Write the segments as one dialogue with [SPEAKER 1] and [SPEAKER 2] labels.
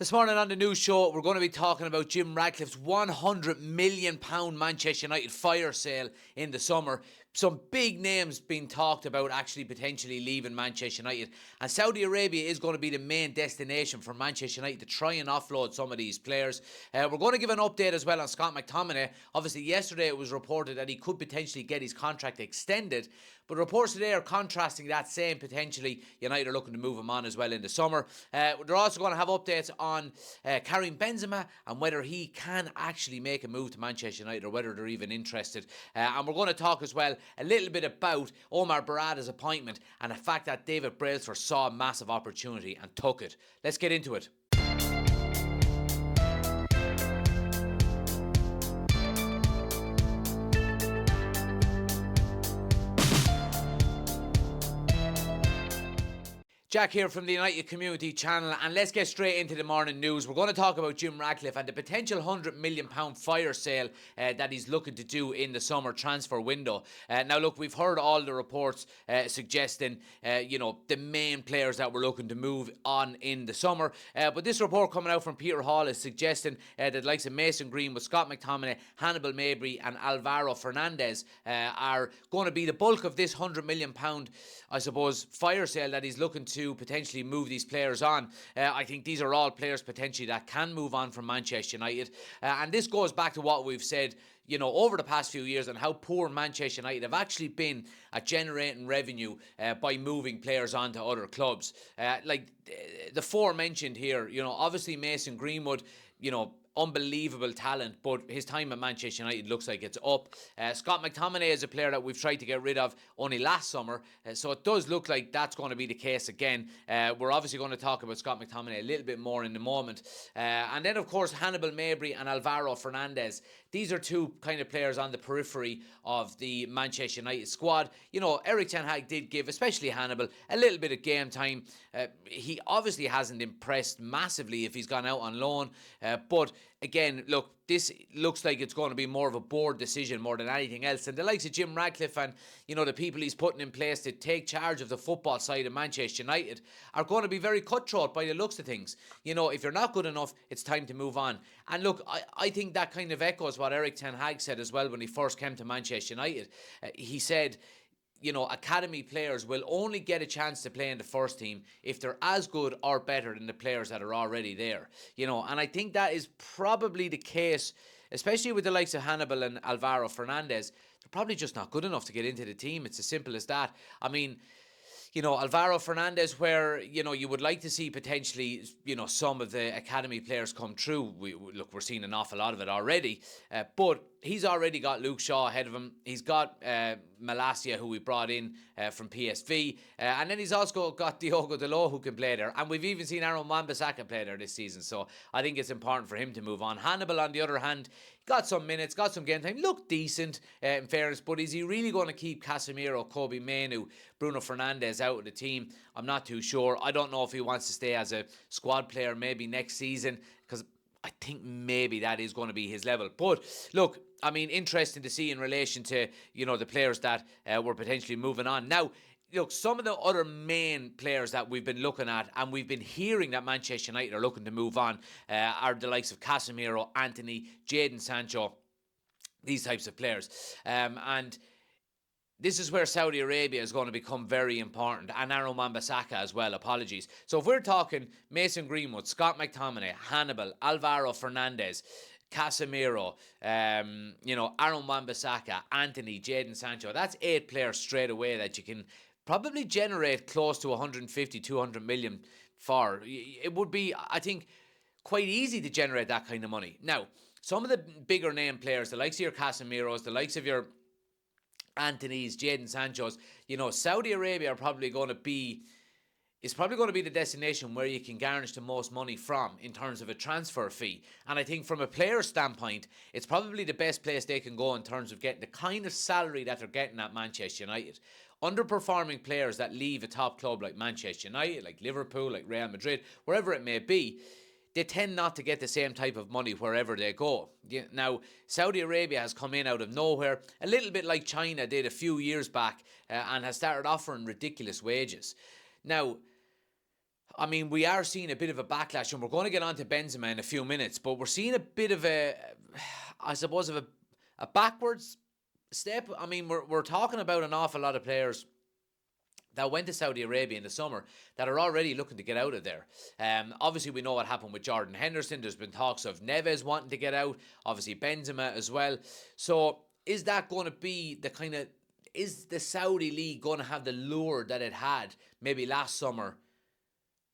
[SPEAKER 1] This morning on the news show, we're going to be talking about Jim Ratcliffe's £100 million Manchester United fire sale in the summer. Some big names being talked about actually potentially leaving Manchester United. And Saudi Arabia is going to be the main destination for Manchester United to try and offload some of these players. We're going to give an update as well on Scott McTominay. Obviously, yesterday it was reported that he could potentially get his contract extended. But reports today are contrasting that, saying potentially United are looking to move him on as well in the summer. They're also going to have updates on Karim Benzema and whether he can actually make a move to Manchester United or whether they're even interested. And we're going to talk as well a little bit about Omar Barada's appointment and the fact that David Brailsford saw a massive opportunity and took it. Let's get into it. Jack here from the United Community Channel, and let's get straight into the morning news. We're going to talk about Jim Ratcliffe and the potential £100 million fire sale that he's looking to do in the summer transfer window. Now look, we've heard all the reports suggesting, the main players that we're looking to move on in the summer. But this report coming out from Peter Hall is suggesting that the likes of Mason Greenwood, Scott McTominay, Hannibal Mabry and Alvaro Fernandez are going to be the bulk of this £100 million, I suppose, fire sale that he's looking to potentially move these players on. I think these are all players potentially that can move on from Manchester United. And this goes back to what we've said, over the past few years and how poor Manchester United have actually been at generating revenue by moving players on to other clubs. Like the four mentioned here, obviously Mason Greenwood, unbelievable talent, but his time at Manchester United looks like it's up. Scott McTominay is a player that we've tried to get rid of only last summer, so it does look like that's going to be the case again. We're obviously going to talk about Scott McTominay a little bit more in a moment. And then, of course, Hannibal Mabry and Alvaro Fernandez. These are two kind of players on the periphery of the Manchester United squad. Eric Ten Hag did give, especially Hannibal, a little bit of game time. He obviously hasn't impressed massively if he's gone out on loan, but again, look, this looks like it's going to be more of a board decision more than anything else. And the likes of Jim Ratcliffe and, the people he's putting in place to take charge of the football side of Manchester United are going to be very cutthroat by the looks of things. If you're not good enough, it's time to move on. And look, I think that kind of echoes what Eric Ten Hag said as well when he first came to Manchester United. He said, academy players will only get a chance to play in the first team if they're as good or better than the players that are already there. And I think that is probably the case, especially with the likes of Hannibal and Alvaro Fernandez. They're probably just not good enough to get into the team. It's as simple as that. I mean, Alvaro Fernandez, where, you would like to see potentially, some of the academy players come through. We're seeing an awful lot of it already. But he's already got Luke Shaw ahead of him. He's got Malacia, who we brought in from PSV. And then he's also got Diogo Dalot, who can play there. And we've even seen Aaron Wan-Bissaka play there this season. So I think it's important for him to move on. Hannibal, on the other hand, got some minutes, got some game time, looked decent in fairness, but is he really going to keep Casemiro, Kobe Mainoo, Bruno Fernandes out of the team? I'm not too sure. I don't know if he wants to stay as a squad player maybe next season, because I think maybe that is going to be his level. But look, I mean, interesting to see in relation to, the players that were potentially moving on. Now, look, some of the other main players that we've been looking at and we've been hearing that Manchester United are looking to move on are the likes of Casemiro, Antony, Jadon Sancho, these types of players. And this is where Saudi Arabia is going to become very important, and Aaron Wan-Bissaka as well, apologies. So if we're talking Mason Greenwood, Scott McTominay, Hannibal, Alvaro Fernandez, Casemiro, Aaron Wan-Bissaka, Antony, Jadon Sancho, that's 8 players straight away that you can probably generate close to 150, 200 million for. It would be, I think, quite easy to generate that kind of money. Now, some of the bigger name players, the likes of your Casemiros, the likes of your Antony's, Jadon Sancho's, Saudi Arabia is probably going to be the destination where you can garnish the most money from in terms of a transfer fee. And I think from a player's standpoint, it's probably the best place they can go in terms of getting the kind of salary that they're getting at Manchester United. Underperforming players that leave a top club like Manchester United, like Liverpool, like Real Madrid, wherever it may be, they tend not to get the same type of money wherever they go. Now, Saudi Arabia has come in out of nowhere, a little bit like China did a few years back, and has started offering ridiculous wages. Now, I mean, we are seeing a bit of a backlash, and we're going to get on to Benzema in a few minutes, but we're seeing a bit of I suppose, a backwards step. I mean, we're talking about an awful lot of players that went to Saudi Arabia in the summer that are already looking to get out of there. Obviously, we know what happened with Jordan Henderson. There's been talks of Neves wanting to get out, obviously Benzema as well. So is that going to be the kind of, is the Saudi league going to have the lure that it had maybe last summer?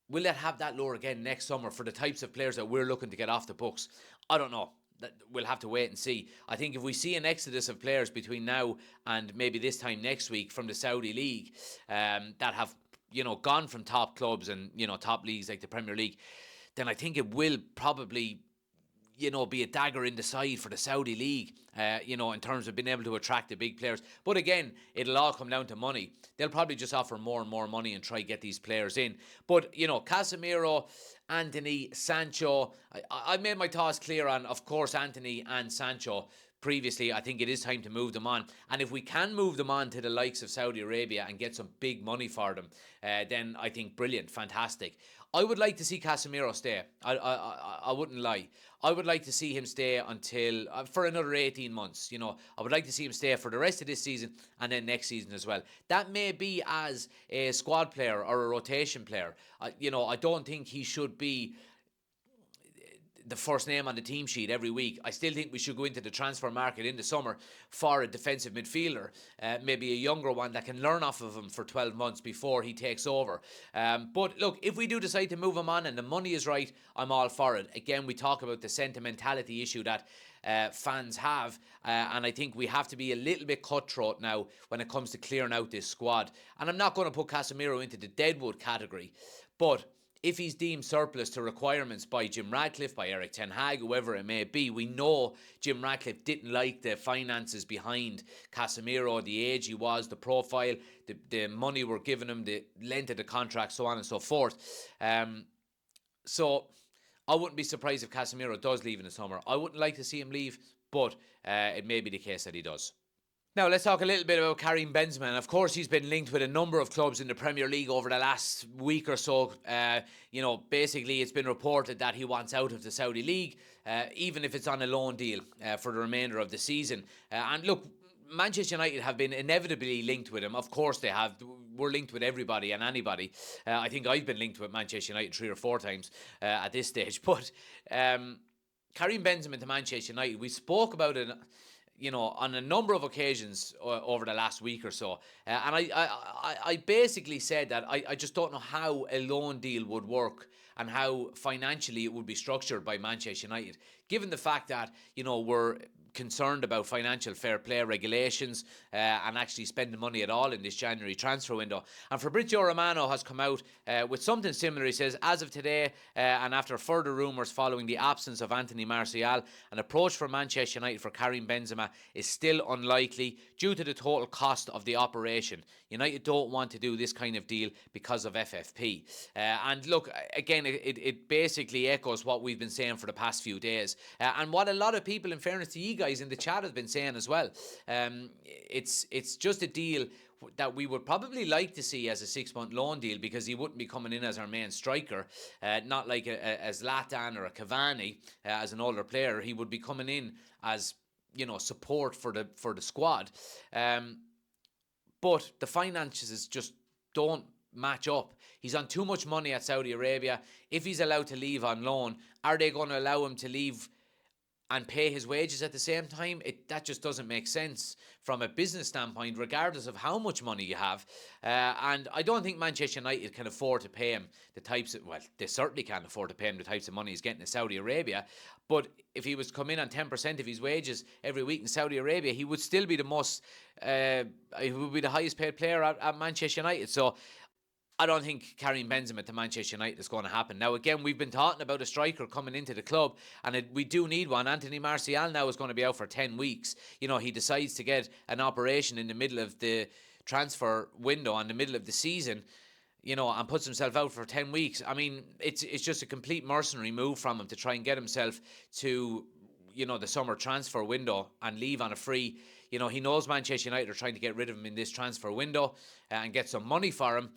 [SPEAKER 1] Will it have that lure again next summer for the types of players that we're looking to get off the books? I don't know. We'll have to wait and see. I think if we see an exodus of players between now and maybe this time next week from the Saudi League, that have gone from top clubs and top leagues like the Premier League, then I think it will probably be a dagger in the side for the Saudi League, in terms of being able to attract the big players. But again, it'll all come down to money. They'll probably just offer more and more money and try to get these players in. But, Casemiro, Anthony, Sancho, I made my thoughts clear on, of course, Anthony and Sancho previously. I think it is time to move them on. And if we can move them on to the likes of Saudi Arabia and get some big money for them, then I think brilliant, fantastic. I would like to see Casemiro stay. I wouldn't lie. I would like to see him stay until for another 18 months. I would like to see him stay for the rest of this season and then next season as well. That may be as a squad player or a rotation player. I don't think he should be the first name on the team sheet every week. I still think we should go into the transfer market in the summer for a defensive midfielder, maybe a younger one that can learn off of him for 12 months before he takes over. But look, if we do decide to move him on and the money is right, I'm all for it. Again, we talk about the sentimentality issue that fans have, and I think we have to be a little bit cutthroat now when it comes to clearing out this squad. And I'm not going to put Casemiro into the deadwood category, but if he's deemed surplus to requirements by Jim Ratcliffe, by Eric Ten Hag, whoever it may be, we know Jim Ratcliffe didn't like the finances behind Casemiro, the age he was, the profile, the money we're giving him, the length of the contract, so on and so forth. So I wouldn't be surprised if Casemiro does leave in the summer. I wouldn't like to see him leave, but it may be the case that he does. Now, let's talk a little bit about Karim Benzema. And of course, he's been linked with a number of clubs in the Premier League over the last week or so. Basically, it's been reported that he wants out of the Saudi League, even if it's on a loan deal for the remainder of the season. And look, Manchester United have been inevitably linked with him. Of course they have. We're linked with everybody and anybody. I think I've been linked with Manchester United 3 or 4 times at this stage. But Karim Benzema to Manchester United, we spoke about it on a number of occasions over the last week or so. And I basically said that I just don't know how a loan deal would work and how financially it would be structured by Manchester United, given the fact that, we're concerned about financial fair play regulations and actually spending money at all in this January transfer window. And Fabrizio Romano has come out with something similar. He says, as of today, and after further rumours following the absence of Anthony Martial, an approach for Manchester United for Karim Benzema is still unlikely due to the total cost of the operation. United don't want to do this kind of deal because of FFP. And look, again, it basically echoes what we've been saying for the past few days. And what a lot of people, in fairness to you guys in the chat, have been saying as well. It's just a deal that we would probably like to see as a 6-month loan deal, because he wouldn't be coming in as our main striker, not like a Zlatan or a Cavani as an older player. He would be coming in as support for the squad. But the finances just don't match up. He's on too much money at Saudi Arabia. If he's allowed to leave on loan, are they going to allow him to leave and pay his wages at the same time? That just doesn't make sense from a business standpoint, regardless of how much money you have. And I don't think Manchester United can afford to pay him they certainly can't afford to pay him the types of money he's getting in Saudi Arabia. But if he was to come in on 10% of his wages every week in Saudi Arabia, he would still be he would be the highest paid player at Manchester United. So I don't think Karim Benzema to Manchester United is going to happen. Now, again, we've been talking about a striker coming into the club, and we do need one. Anthony Martial now is going to be out for 10 weeks. He decides to get an operation in the middle of the transfer window, in the middle of the season, and puts himself out for 10 weeks. I mean, it's just a complete mercenary move from him to try and get himself to, the summer transfer window and leave on a free. He knows Manchester United are trying to get rid of him in this transfer window and get some money for him.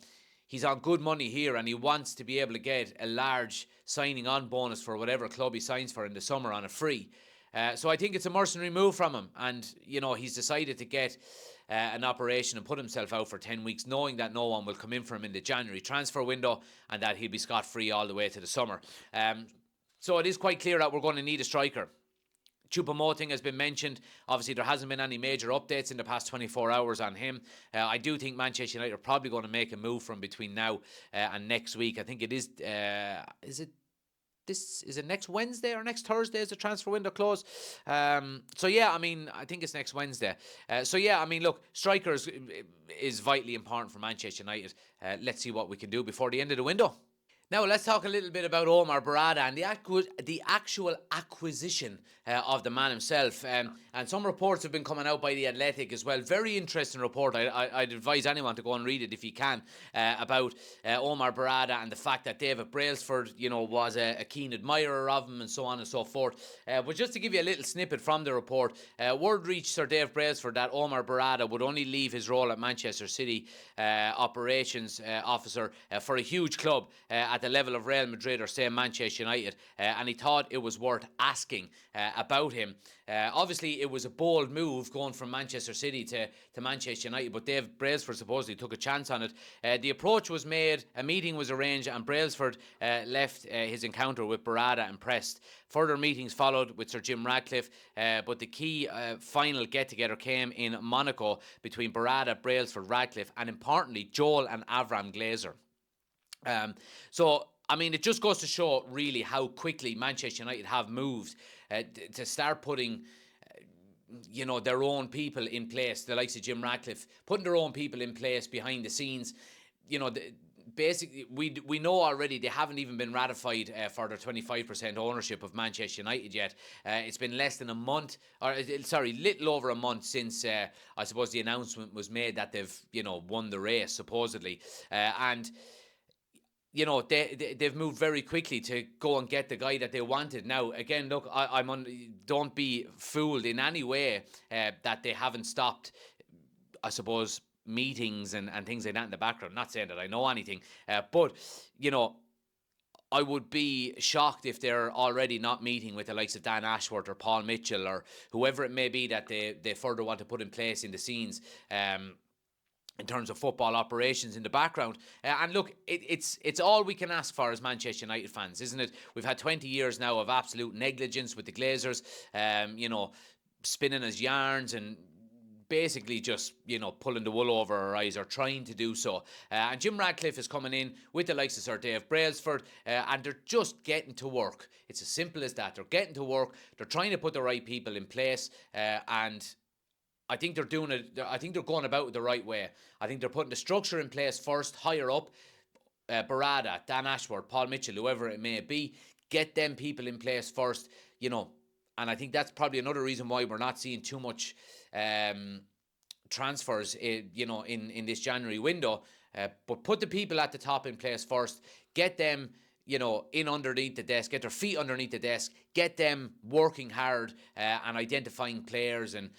[SPEAKER 1] he's on good money here and he wants to be able to get a large signing on bonus for whatever club he signs for in the summer on a free. So I think it's a mercenary move from him, and he's decided to get an operation and put himself out for 10 weeks, knowing that no one will come in for him in the January transfer window and that he'll be scot-free all the way to the summer. So it is quite clear that we're going to need a striker. Choupo-Moting has been mentioned. Obviously, there hasn't been any major updates in the past 24 hours on him. I do think Manchester United are probably going to make a move from between now and next week. I think it is it next Wednesday or next Thursday is the transfer window close? So yeah, I mean, I think it's next Wednesday. So yeah, I mean, look, strikers is vitally important for Manchester United. Let's see what we can do before the end of the window. Now, let's talk a little bit about Omar Barada and the actual acquisition of the man himself. And some reports have been coming out by The Athletic as well. Very interesting report. I'd advise anyone to go and read it if you can, about Omar Barada and the fact that David Brailsford, was a keen admirer of him and so on and so forth. But just to give you a little snippet from the report, word reached Sir Dave Brailsford that Omar Barada would only leave his role at Manchester City operations officer for a huge club at the level of Real Madrid or say Manchester United, and he thought it was worth asking about him. Obviously, it was a bold move going from Manchester City to Manchester United, but Dave Brailsford supposedly took a chance on it. The approach was made, a meeting was arranged, and Brailsford left his encounter with Barada impressed. Further meetings followed with Sir Jim Ratcliffe, but the key final get-together came in Monaco between Barada, Brailsford, Ratcliffe, and importantly, Joel and Avram Glazer. So, I mean, it just goes to show really how quickly Manchester United have moved to start putting, their own people in place, the likes of Jim Ratcliffe, putting their own people in place behind the scenes. Basically, we know already they haven't even been ratified for their 25% ownership of Manchester United yet. It's been less than a month, little over a month since I suppose the announcement was made that they've won the race supposedly, and they've moved very quickly to go and get the guy that they wanted. Now, again, look, don't be fooled in any way that they haven't stopped, I suppose, meetings and things like that in the background. Not saying that I know anything, but, I would be shocked if they're already not meeting with the likes of Dan Ashworth or Paul Mitchell or whoever it may be that they further want to put in place in the scenes. In terms of football operations in the background. And look, it's all we can ask for as Manchester United fans, isn't it? We've had 20 years now of absolute negligence with the Glazers, spinning us yarns and basically just, pulling the wool over our eyes or trying to do so. And Jim Ratcliffe is coming in with the likes of Sir Dave Brailsford, and they're just getting to work. It's as simple as that. They're getting to work. They're trying to put the right people in place, and I think they're doing it. I think they're going about it the right way. I think they're putting the structure in place first, higher up. Barada, Dan Ashworth, Paul Mitchell, whoever it may be, get them people in place first, and I think that's probably another reason why we're not seeing too much transfers, in this January window. But put the people at the top in place first, get them, in underneath the desk, get their feet underneath the desk, get them working hard and identifying players and,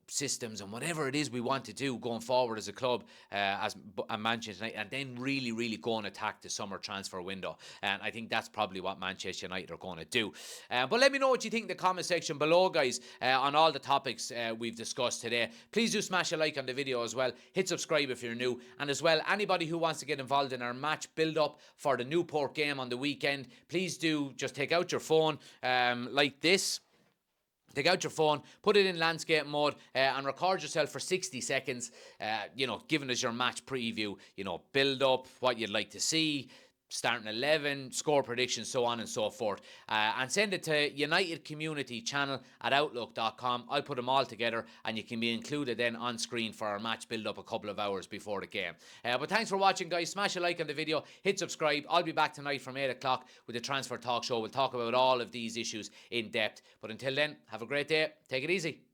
[SPEAKER 1] systems and whatever it is we want to do going forward as a club, as Manchester United, and then really, really go and attack the summer transfer window. And I think that's probably what Manchester United are going to do. But let me know what you think in the comment section below, guys, on all the topics we've discussed today. Please do smash a like on the video as well. Hit subscribe if you're new. And as well, anybody who wants to get involved in our match build-up for the Newport game on the weekend, please do just take out your phone like this. Take out your phone, put it in landscape mode, and record yourself for 60 seconds, giving us your match preview, build up what you'd like to see, starting 11, score predictions, so on and so forth. And send it to unitedcommunitychannel@outlook.com. I'll put them all together and you can be included then on screen for our match build-up a couple of hours before the game. But thanks for watching, guys. Smash a like on the video, hit subscribe. I'll be back tonight from 8 o'clock with the Transfer Talk Show. We'll talk about all of these issues in depth. But until then, have a great day. Take it easy.